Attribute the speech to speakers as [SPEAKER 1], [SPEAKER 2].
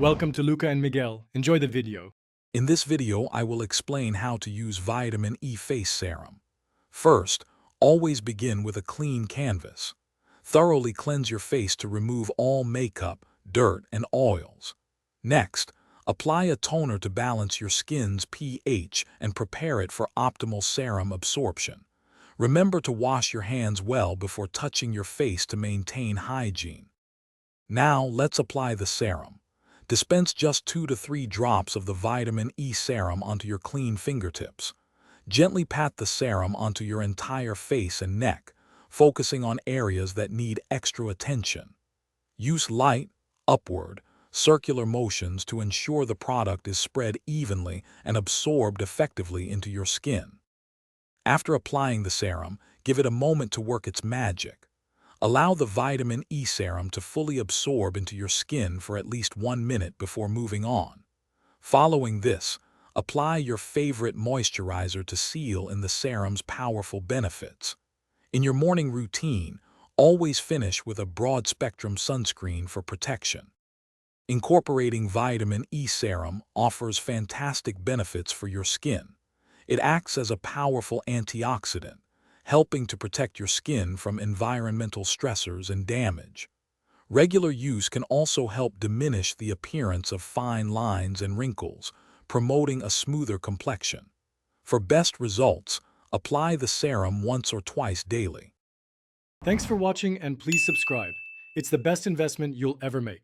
[SPEAKER 1] Welcome to Luca and Miguel. Enjoy the video.
[SPEAKER 2] In this video, I will explain how to use vitamin E face serum. First, always begin with a clean canvas. Thoroughly cleanse your face to remove all makeup, dirt, and oils. Next, apply a toner to balance your skin's pH and prepare it for optimal serum absorption. Remember to wash your hands well before touching your face to maintain hygiene. Now, let's apply the serum. Dispense just 2 to 3 drops of the vitamin E serum onto your clean fingertips. Gently pat the serum onto your entire face and neck, focusing on areas that need extra attention. Use light, upward, circular motions to ensure the product is spread evenly and absorbed effectively into your skin. After applying the serum, give it a moment to work its magic. Allow the vitamin E serum to fully absorb into your skin for at least 1 minute before moving on. Following this, apply your favorite moisturizer to seal in the serum's powerful benefits. In your morning routine, always finish with a broad-spectrum sunscreen for protection. Incorporating vitamin E serum offers fantastic benefits for your skin. It acts as a powerful antioxidant, helping to protect your skin from environmental stressors and damage. Regular use can also help diminish the appearance of fine lines and wrinkles, promoting a smoother complexion. For best results, apply the serum once or twice daily.
[SPEAKER 1] Thanks for watching and please subscribe. It's the best investment you'll ever make.